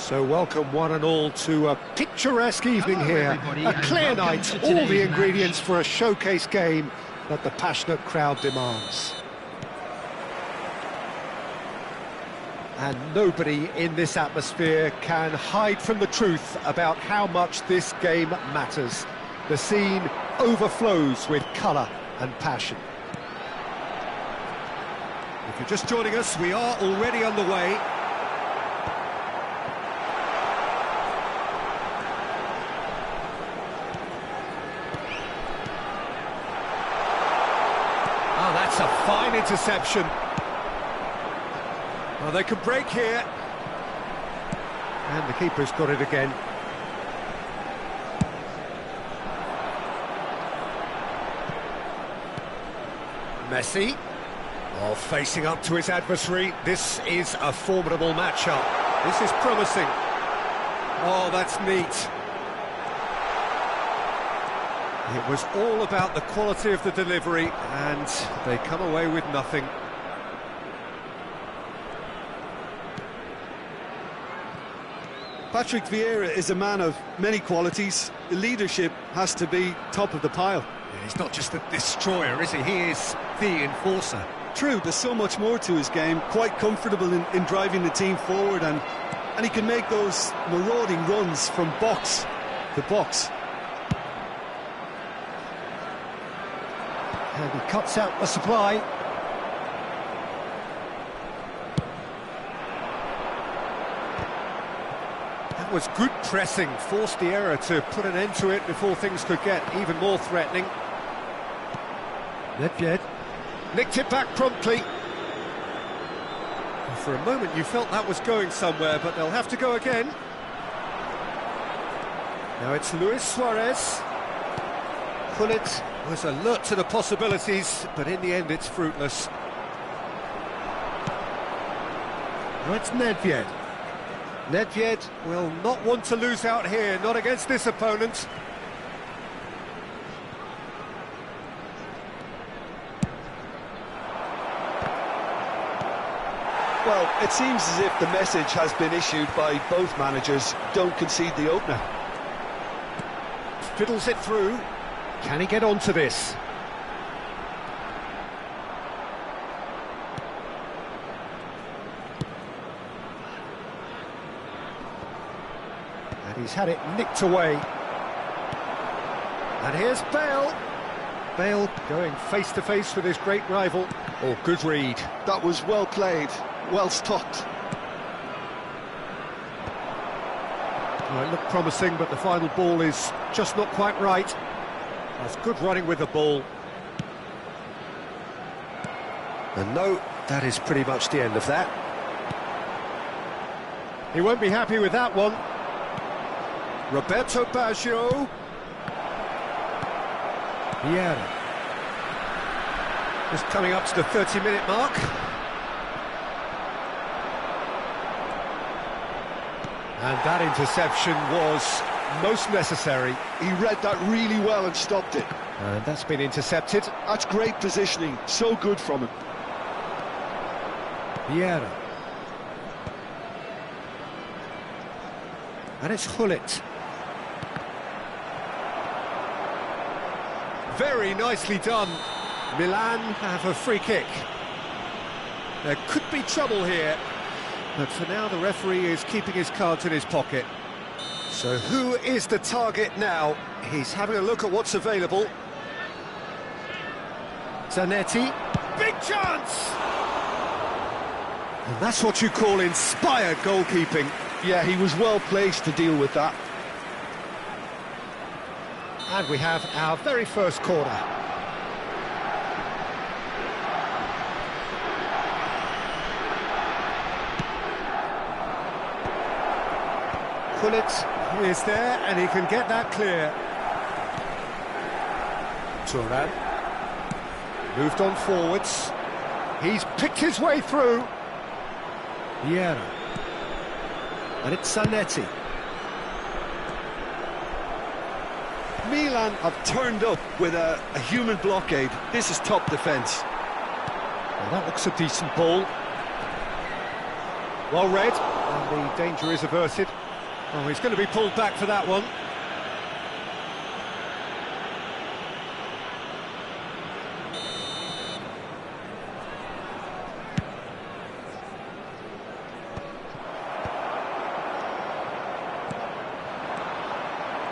So welcome one and all to a picturesque evening here. A clear night, all the ingredients for a showcase game that the passionate crowd demands. And nobody in this atmosphere can hide from the truth about how much this game matters. The scene overflows with colour and passion. If you're just joining us, we are already underway. Oh, that's a fine interception. Well, they can break here. And the keeper's got it again. Messi. Oh, facing up to his adversary. This is a formidable matchup. This is promising. Oh, that's neat. It was all about the quality of the delivery, and they come away with nothing. Patrick Vieira is a man of many qualities. The leadership has to be top of the pile. Yeah, he's not just a destroyer, is he? He is the enforcer. True, there's so much more to his game. Quite comfortable in driving the team forward, and he can make those marauding runs from box to box. And he cuts out the supply. That was good pressing, forced the error to put an end to it before things could get even more threatening. Nedved nicked it back promptly. For a moment you felt that was going somewhere, but they'll have to go again. Now it's Luis Suarez. Gullit was alert to the possibilities, but in the end it's fruitless. Now it's Nedved. Nedved will not want to lose out here, not against this opponent. Well, it seems as if the message has been issued by both managers: don't concede the opener. Fiddles it through. Can he get onto this? And he's had it nicked away. And here's Bale. Bale going face-to-face with his great rival. Oh, good read. That was well played, well stopped. Well, it looked promising, but the final ball is just not quite right. That's good running with the ball. And no, that is pretty much the end of that. He won't be happy with that one. Roberto Baggio. Vieira. Just coming up to the 30-minute mark. And that interception was most necessary. He read that really well and stopped it. And that's been intercepted. That's great positioning, so good from him. Vieira. And it's Gullit. Very nicely done. Milan have a free kick. There could be trouble here, but for now the referee is keeping his cards in his pocket. So who is the target now? He's having a look at what's available. Zanetti. Big chance! And that's what you call inspired goalkeeping. Yeah, he was well placed to deal with that. And we have our very first corner. Gullit is there, and he can get that clear. Turan moved on forwards. He's picked his way through. Vieira. And it's Zanetti. Milan have turned up with a human blockade. This is top defence. Well, that looks a decent ball. Well read. And the danger is averted. Oh, he's going to be pulled back for that one.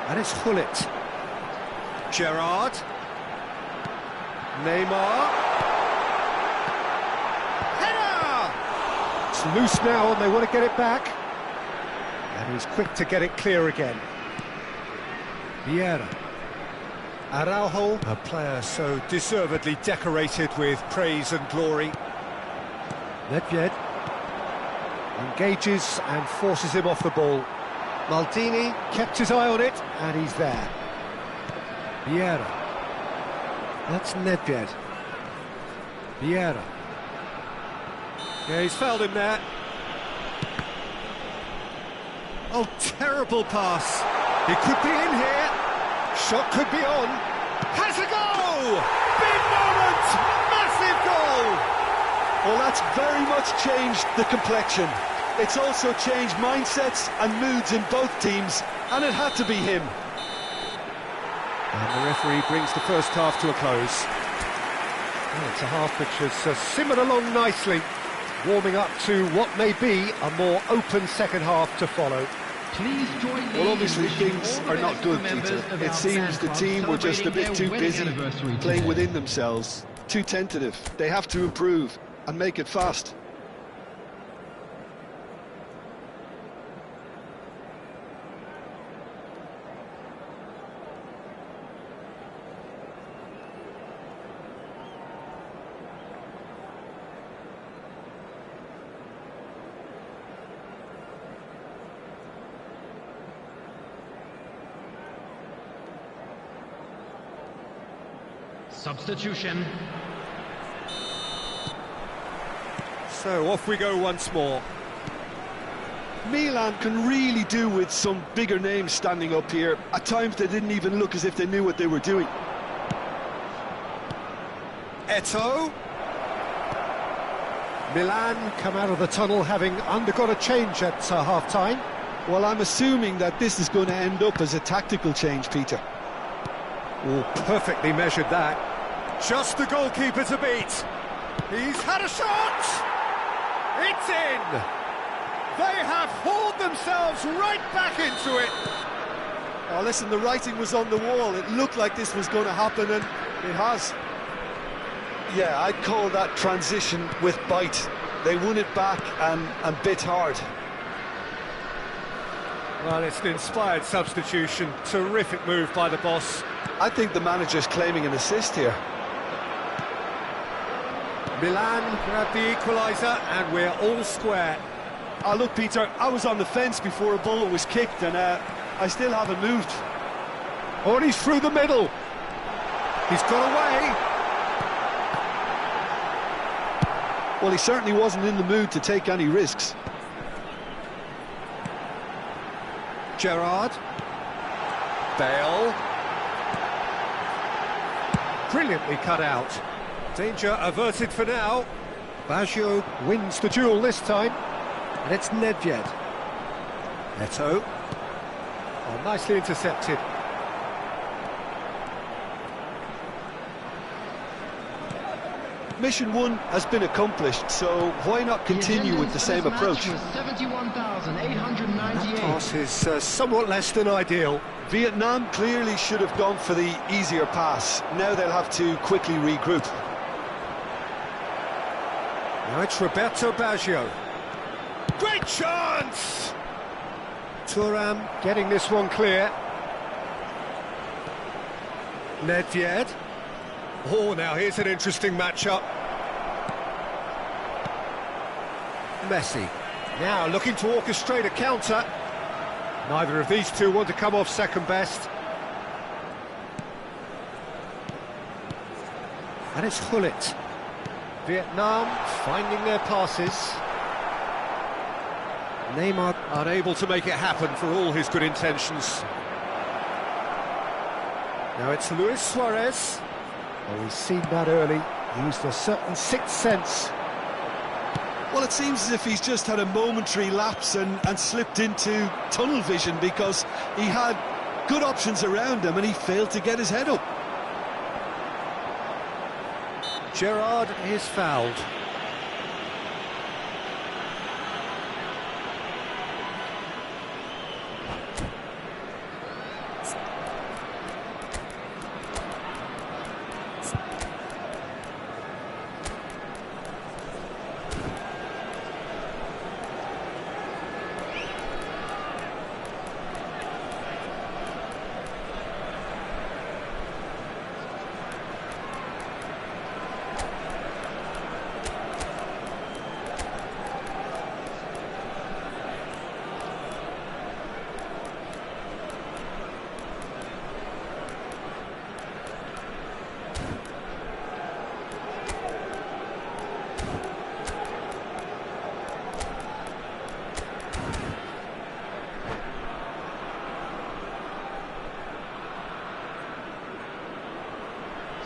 And it's Hullet. Gerrard. Neymar. Header! It's loose now and they want to get it back. And he's quick to get it clear again. Vieira. Araujo, a player so deservedly decorated with praise and glory. Nedved engages and forces him off the ball. Maldini kept his eye on it, and he's there. Vieira. That's Nedved. Vieira. Yeah, he's fouled him there. Oh, terrible pass. He could be in here. Shot could be on. Has a goal! Big moment! Massive goal! Well, that's very much changed the complexion. It's also changed mindsets and moods in both teams, and it had to be him. And the referee brings the first half to a close. Well, it's a half which has simmered along nicely, warming up to what may be a more open second half to follow. Please join me. Well, obviously things are not good, Peter. It seems the team were just a bit too busy playing within themselves, too tentative. They have to improve and make it fast. Substitution. So off we go once more. Milan can really do with some bigger names standing up here. At times they didn't even look as if they knew what they were doing. Eto'o. Milan come out of the tunnel having undergone a change at half-time. Well, I'm assuming that this is going to end up as a tactical change, Peter. Oh, perfectly measured that. Just the goalkeeper to beat. He's had a shot! It's in! They have hauled themselves right back into it. Oh, listen, the writing was on the wall. It looked like this was going to happen, and it has. Yeah, I'd call that transition with bite. They won it back and bit hard. Well, it's an inspired substitution. Terrific move by the boss. I think the manager's claiming an assist here. Milan grabbed the equaliser, and we're all square. Oh, look, Peter, I was on the fence before a bullet was kicked, and I still haven't moved. Oh, and he's through the middle. He's got away. Well, he certainly wasn't in the mood to take any risks. Gerrard. Bale. Brilliantly cut out. Danger averted for now. Baggio wins the duel this time. And it's Nedved. Eto'o. Oh, nicely intercepted. Mission 1 has been accomplished, so why not continue with the same approach? That pass is somewhat less than ideal. Vietnam clearly should have gone for the easier pass. Now they'll have to quickly regroup. Now it's Roberto Baggio. Great chance! Thuram getting this one clear. Nedved. Oh, now here's an interesting matchup. Messi. Now looking to orchestrate a counter. Neither of these two want to come off second best. And it's Hullet. Vietnam finding their passes. Neymar unable to make it happen for all his good intentions. Now it's Luis Suarez. Oh, he's seen that early. Used a certain sixth sense. Well, it seems as if he's just had a momentary lapse and slipped into tunnel vision, because he had good options around him and he failed to get his head up. Gerrard is fouled.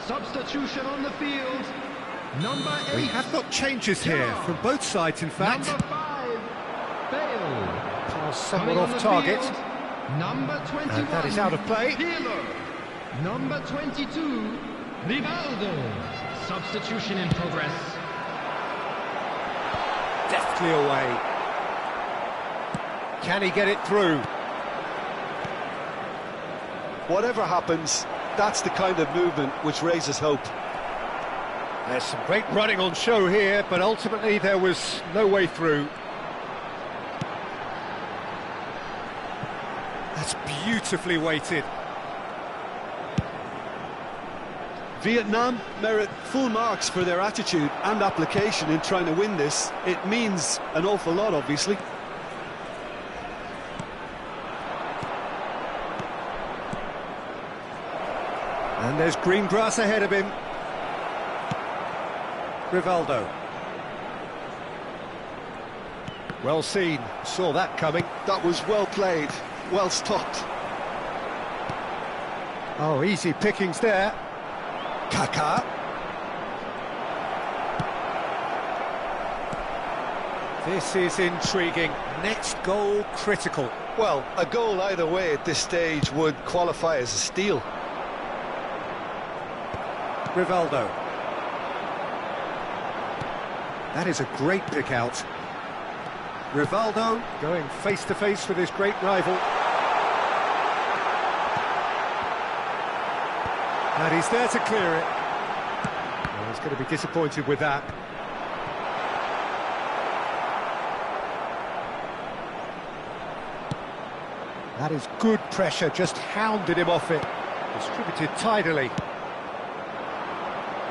Substitution on the field. Number 8. We have got changes here from both sides, in fact. Number 5, Bale. Pass somewhat off target. Field, number 21. And that is out of play. Pirlo. Number 22, Rivaldo. Substitution in progress. Deftly away. Can he get it through? Whatever happens, that's the kind of movement which raises hope. There's some great running on show here, but ultimately there was no way through. That's beautifully weighted. Vietnam merit full marks for their attitude and application in trying to win this. It means an awful lot, obviously. And there's green grass ahead of him. Rivaldo. Well seen, saw that coming. That was well played, well stopped. Oh, easy pickings there. Kaká. This is intriguing. Next goal critical. Well, a goal either way at this stage would qualify as a steal. Rivaldo. That is a great pick out. Rivaldo going face to face with his great rival. And he's there to clear it. Oh, he's going to be disappointed with that. That is good pressure, just hounded him off it. Distributed tidily.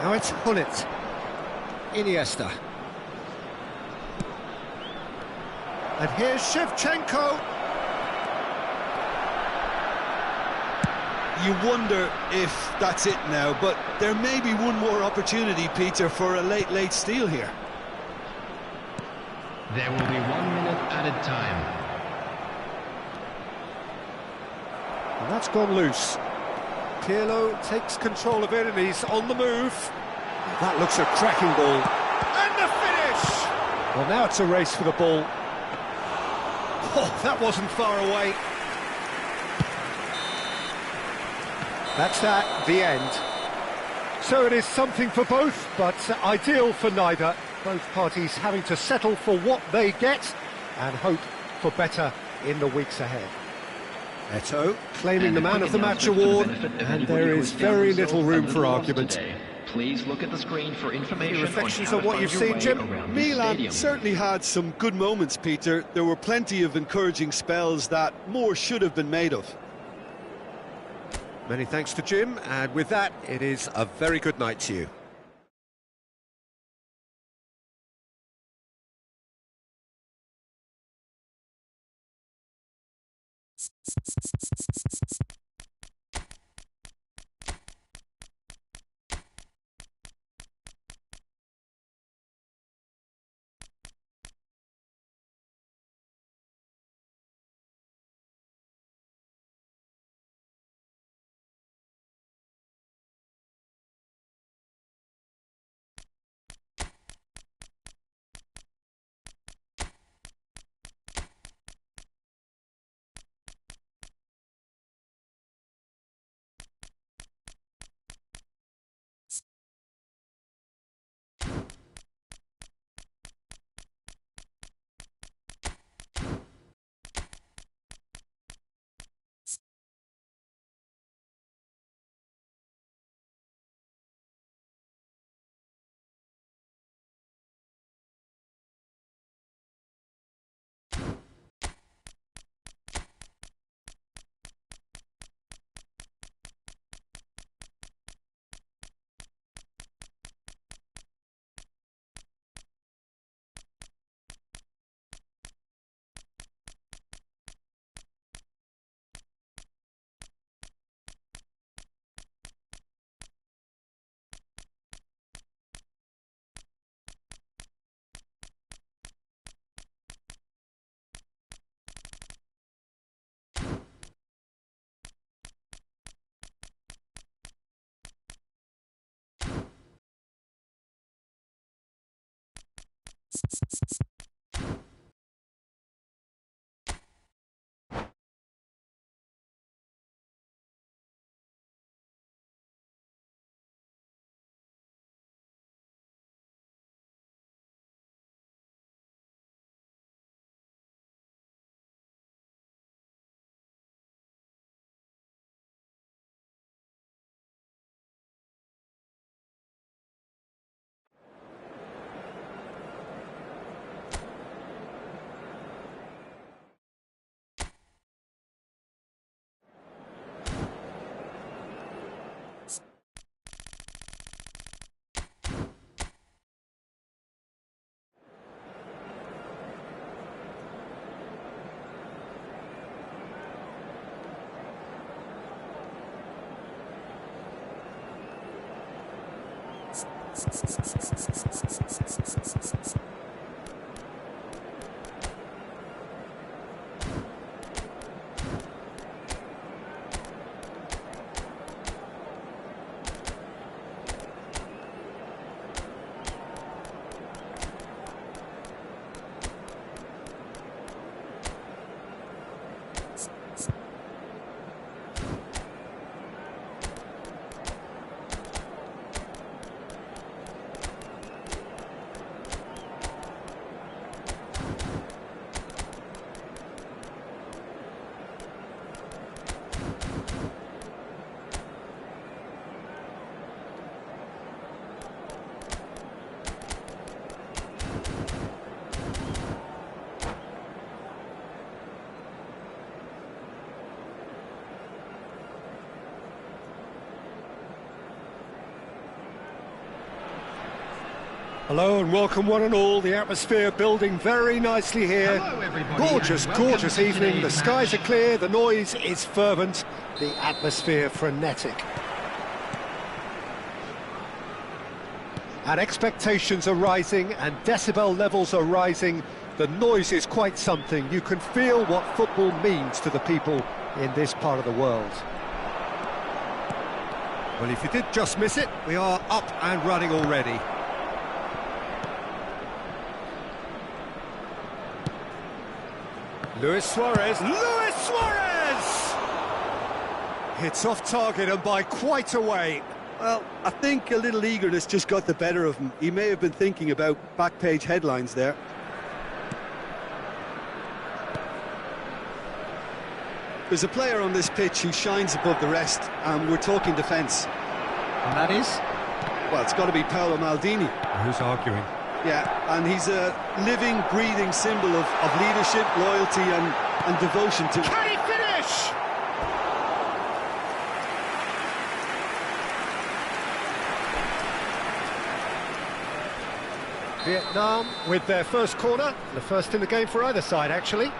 Now it's Hullet. Iniesta. And here's Shevchenko. You wonder if that's it now, but there may be one more opportunity, Peter, for a late steal here. There will be 1 minute added time. And that's gone loose. Pirlo takes control of it and he's on the move. That looks a cracking ball. And the finish! Well, now it's a race for the ball. Oh, that wasn't far away. That's that, the end. So it is something for both, but ideal for neither. Both parties having to settle for what they get and hope for better in the weeks ahead. Eto'o claiming the Man of the Match award, and there is very little room for argument. Please look at the screen for information. Reflections on what you've seen, Jim? Milan certainly had some good moments, Peter. There were plenty of encouraging spells that more should have been made of. Many thanks to Jim, and with that, it is a very good night to you. Hello and welcome one and all. The atmosphere building very nicely here. Hello, everybody, Gorgeous, and welcome gorgeous to evening. The today's skies match. are clear, the noise is fervent, the atmosphere frenetic. And expectations are rising and decibel levels are rising. The noise is quite something. You can feel what football means to the people in this part of the world. Well, if you did just miss it, we are up and running already. Luis Suarez! It's off target and by quite a way. Well, I think a little eagerness just got the better of him. He may have been thinking about back-page headlines there. There's a player on this pitch who shines above the rest, and we're talking defence. And that is? Well, it's got to be Paolo Maldini. Who's arguing? Yeah, and he's a living, breathing symbol of leadership, loyalty and devotion to... Can he finish? Vietnam with their first corner, the first in the game for either side, actually.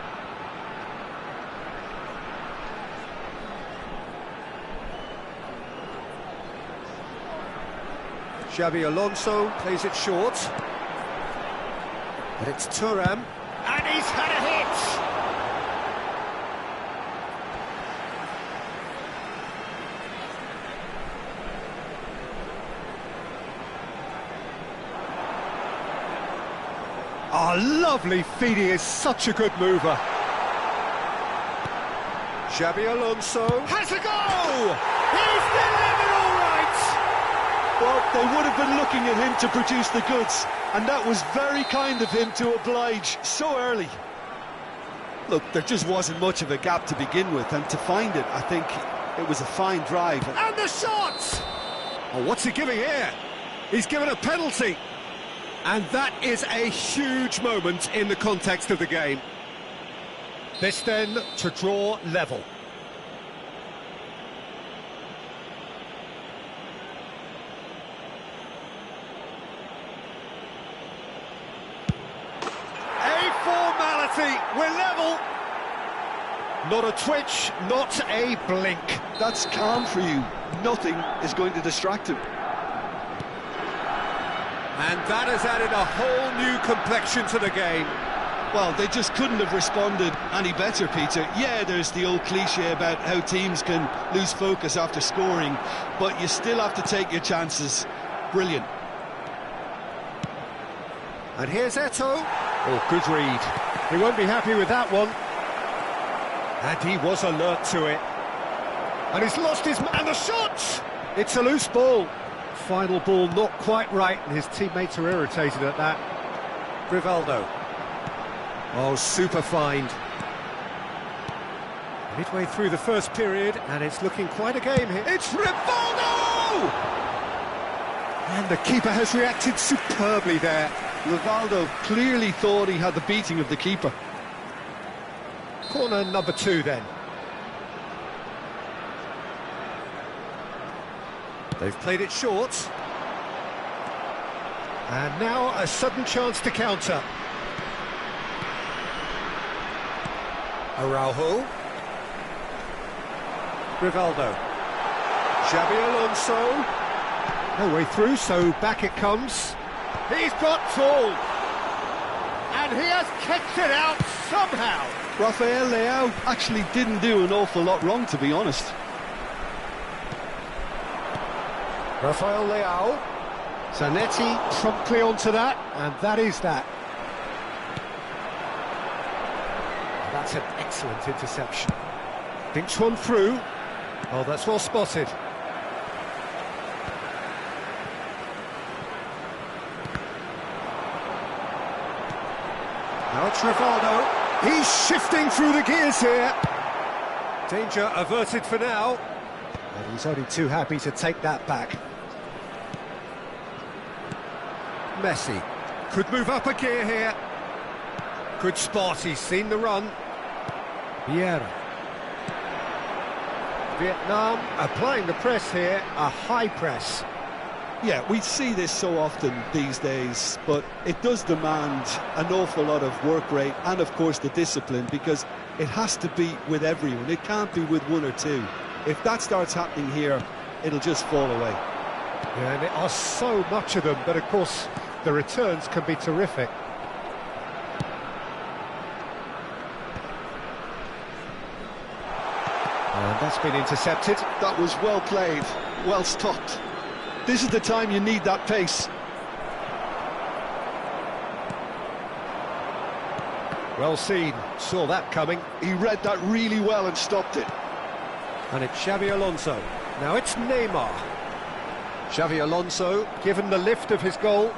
Xabi Alonso plays it short. But it's Thuram, and he's had a hit! Oh, lovely feed, he is such a good mover. Xabi Alonso has a go! He's delivered all right! Well, they would have been looking at him to produce the goods, and that was very kind of him to oblige so early. Look, there just wasn't much of a gap to begin with, and to find it, I think it was a fine drive. And the shot! Oh, what's he giving here? He's given a penalty. And that is a huge moment in the context of the game. This then to draw level. A formality, we're level. Not a twitch, not a blink. That's calm for you. Nothing is going to distract him. And that has added a whole new complexion to the game. Well, they just couldn't have responded any better, Peter. Yeah, there's the old cliche about how teams can lose focus after scoring, but you still have to take your chances. Brilliant. And here's Eto'o. Oh, good read. He won't be happy with that one. And he was alert to it. And he's lost his... And the shot! It's a loose ball. Final ball not quite right, and his teammates are irritated at that. Rivaldo. Oh, super find. Midway through the first period, and it's looking quite a game here. It's Rivaldo! And the keeper has reacted superbly there. Rivaldo clearly thought he had the beating of the keeper. Corner number 2 then. They've played it short. And now a sudden chance to counter. Araujo. Rivaldo. Xabi Alonso. No way through, so back it comes. He's got full. And he has kicked it out somehow. Rafael Leao actually didn't do an awful lot wrong, to be honest. Rafael Leao. Zanetti promptly onto that, and that is that. That's an excellent interception. Thinks one through. Oh, that's well spotted. Now it's Rivaldo. He's shifting through the gears here. Danger averted for now. And he's only too happy to take that back. Messi could move up a gear here. Good spot, he's seen the run. Vieira. Vietnam applying the press here, a high press. Yeah, we see this so often these days, but it does demand an awful lot of work rate and, of course, the discipline, because it has to be with everyone. It can't be with one or two. If that starts happening here, it'll just fall away. Yeah, and there are so much of them, but, of course, the returns can be terrific. And that's been intercepted. That was well played, well stopped. This is the time you need that pace. Well seen, saw that coming. He read that really well and stopped it. And it's Xabi Alonso. Now it's Neymar. Xabi Alonso, given the lift of his goal.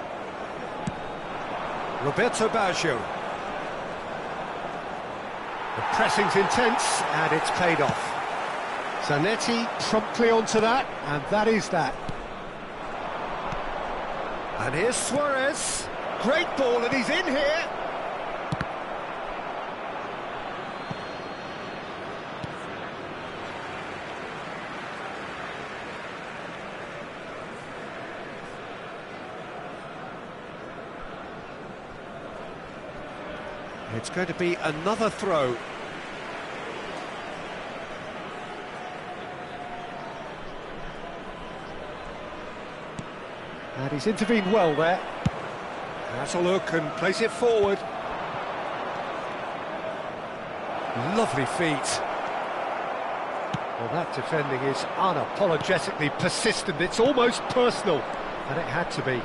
Roberto Baggio. The pressing's intense, and it's paid off. Zanetti promptly onto that, and that is that. And here's Suarez. Great ball, and he's in here. It's going to be another throw. And he's intervened well there. Has a look and plays it forward. Lovely feet. Well, that defending is unapologetically persistent. It's almost personal, and it had to be.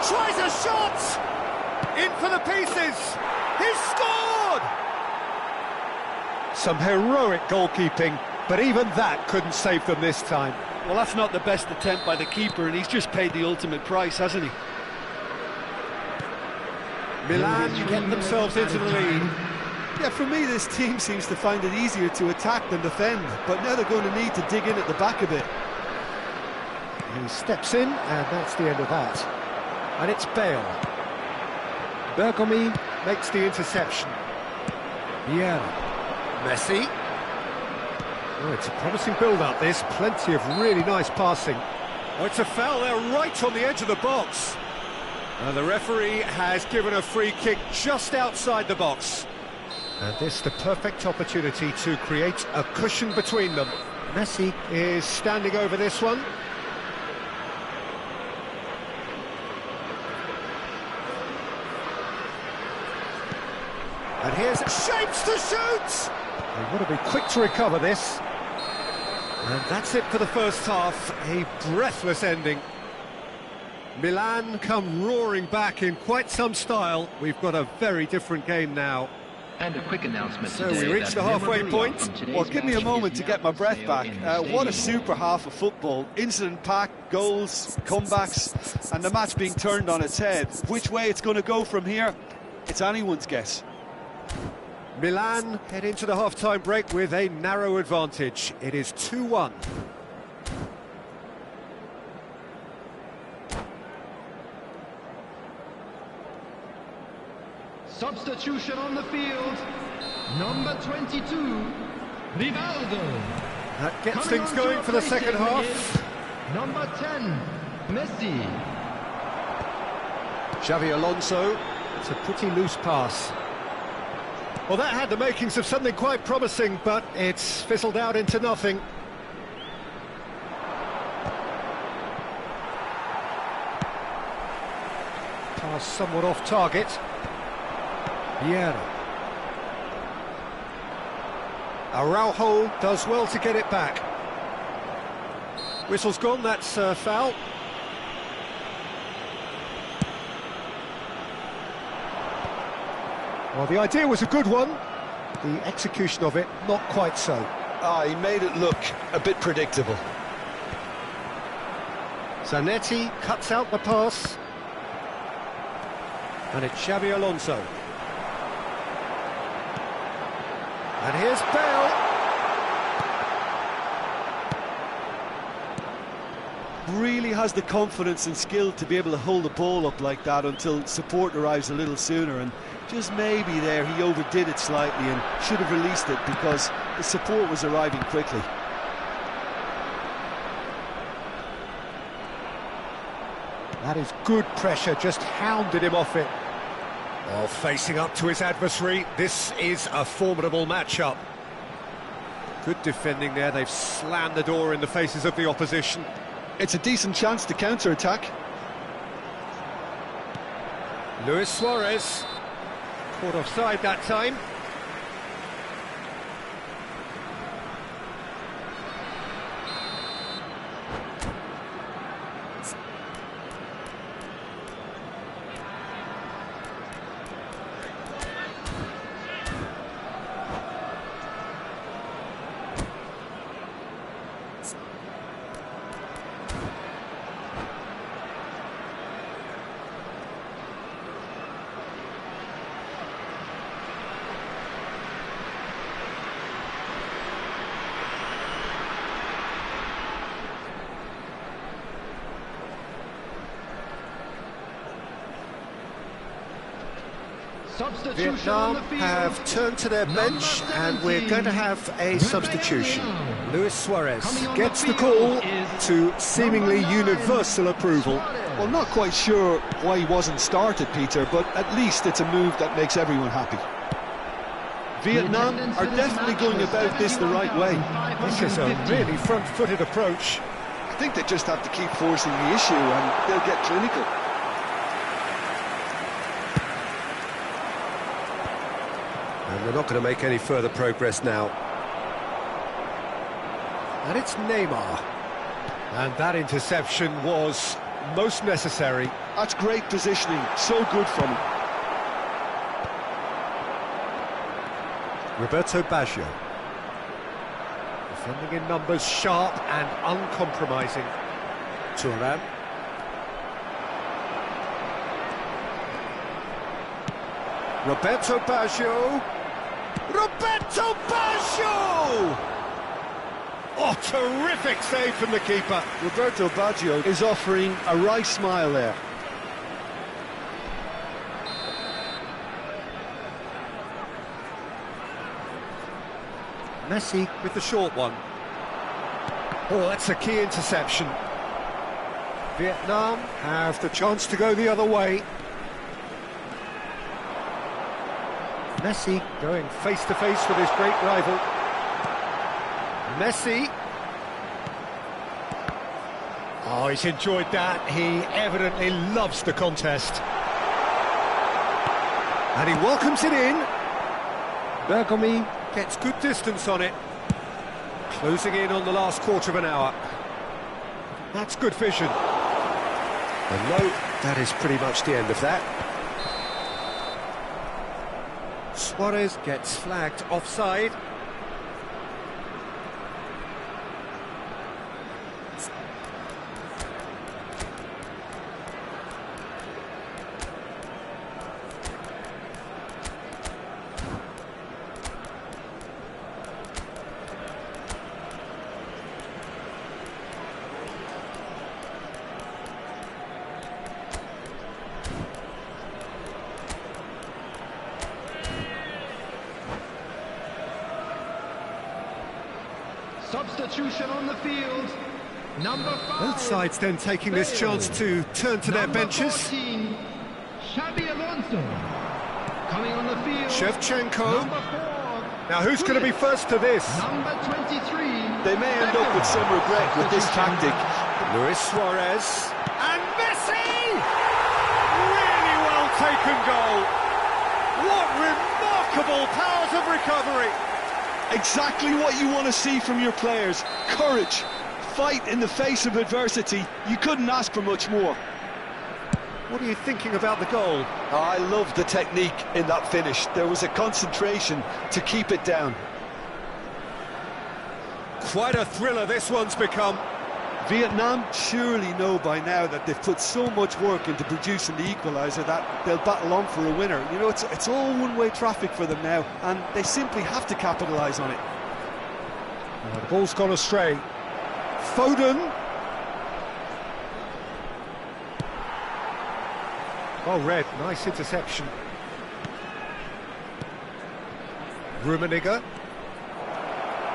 Tries a shot! In for the pieces! He's scored! Some heroic goalkeeping, but even that couldn't save them this time. Well, that's not the best attempt by the keeper, and he's just paid the ultimate price, hasn't he? Milan get themselves into the lead. Yeah, for me, this team seems to find it easier to attack than defend, but now they're going to need to dig in at the back a bit. He steps in, and that's the end of that. And it's Bale. Bergomi makes the interception. Vieira. Messi. Oh, it's a promising build-up, this. Plenty of really nice passing. Oh, it's a foul there right on the edge of the box. And the referee has given a free kick just outside the box. And this the perfect opportunity to create a cushion between them. Messi is standing over this one. And here's shapes to shoot! They want to be quick to recover this. And that's it for the first half, a breathless ending. Milan come roaring back in quite some style. We've got a very different game now. And a quick announcement So today we reached the halfway point. Well, give me a moment to get my breath back. What a super half of football. Incident-packed, goals, comebacks, and the match being turned on its head. Which way it's going to go from here, it's anyone's guess. Milan head into the half-time break with a narrow advantage. It is 2-1. Substitution on the field. Number 22, Rivaldo. That gets Coming things on going to for the replace second him half. is Number 10, Messi. Xavi Alonso. It's a pretty loose pass. Well, that had the makings of something quite promising, but it's fizzled out into nothing. Pass somewhat off target. Vieira. Araujo does well to get it back. Whistle's gone, that's foul. Well, the idea was a good one. The execution of it, not quite so. He made it look a bit predictable. Zanetti cuts out the pass. And it's Xavi Alonso. And here's Bale. Really has the confidence and skill to be able to hold the ball up like that until support arrives a little sooner, and just maybe there he overdid it slightly and should have released it because the support was arriving quickly. That is good pressure, just hounded him off it. Well, facing up to his adversary, this is a formidable matchup. Good defending there, they've slammed the door in the faces of the opposition. It's a decent chance to counter-attack. Luis Suarez, caught offside that time. Vietnam have turned to their bench and we're going to have a substitution. Luis Suarez gets the call to seemingly universal approval. Well, not quite sure why he wasn't started, Peter, but at least it's a move that makes everyone happy. Vietnam are definitely going about this the right way. This is a really front-footed approach. I think they just have to keep forcing the issue and they'll get clinical. And they're not going to make any further progress now. And it's Neymar. And that interception was most necessary. That's great positioning, so good from him. Roberto Baggio. Defending in numbers, sharp and uncompromising. Thuram. Roberto Baggio. Roberto Baggio! Oh, terrific save from the keeper. Roberto Baggio is offering a wry smile there. Messi with the short one. Oh, that's a key interception. Vietnam have the chance to go the other way. Messi going face-to-face with his great rival. Messi. Oh, he's enjoyed that. He evidently loves the contest. And he welcomes it in. Bergomi gets good distance on it. Closing in on the last quarter of an hour. That's good vision. And no, that is pretty much the end of that. Suarez gets flagged offside. Substitution on the field. Number 5. Both sides then taking this chance to turn to their benches. 14, Xabi Alonso. Coming on the field. Shevchenko. Number 4. Now who's going to be first to this? Number 23. They may end up with some regret with this tactic. Luis Suarez. And Messi! Really well taken goal. What remarkable powers of recovery. Exactly what you want to see from your players. Courage, fight in the face of adversity. You couldn't ask for much more. What are you thinking about the goal? I love the technique in that finish. There was a concentration to keep it down. Quite a thriller this one's become. Vietnam surely know by now that they've put so much work into producing the equaliser that they'll battle on for a winner. You know, it's all one-way traffic for them now, and they simply have to capitalise on it. Oh, the ball's gone astray. Foden. Well read, nice interception. Rummenigge.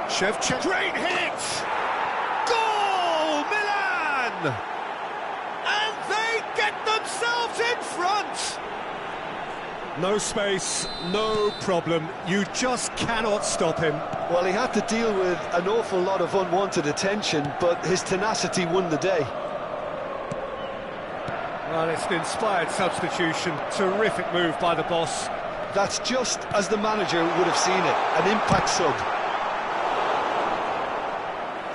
Shevchenko. Great hit! Goal! Milan! And they get themselves in front! No space, no problem. You just cannot stop him. Well, he had to deal with an awful lot of unwanted attention, but his tenacity won the day. Well, it's an inspired substitution. Terrific move by the boss. That's just as the manager would have seen it, an impact sub.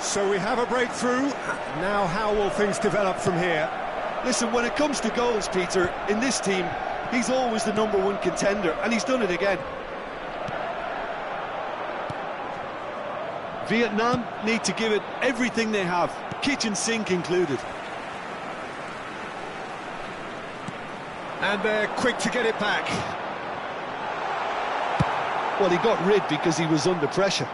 So we have a breakthrough. Now how will things develop from here? Listen, when it comes to goals, Peter, in this team, he's always the #1 contender, and he's done it again. Vietnam need to give it everything they have, kitchen sink included. And they're quick to get it back. Well, he got rid because he was under pressure.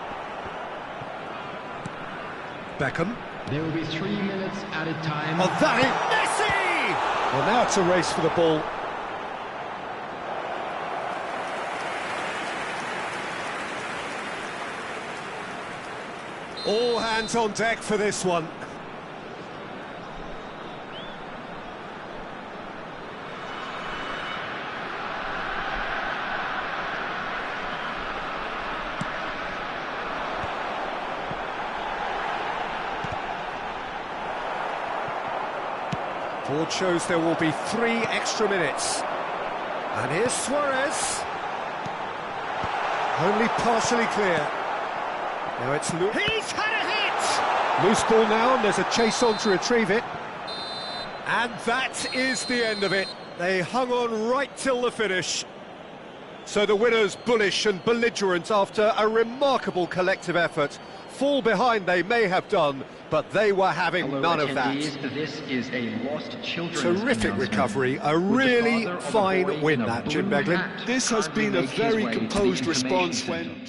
Beckham. There will be 3 minutes added time. Oh, that is Messi! Well, now it's a race for the ball. All hands on deck for this one. Board shows there will be 3 extra minutes. And here's Suarez. Only partially clear. Now it's he's had a hit! Loose ball now, and there's a chase on to retrieve it. And that is the end of it. They hung on right till the finish. So the winners bullish and belligerent after a remarkable collective effort. Fall behind they may have done, but they were having none of that. This is a lost children's Terrific recovery, a really fine win that, Jim Beglin. This has been a very composed response when...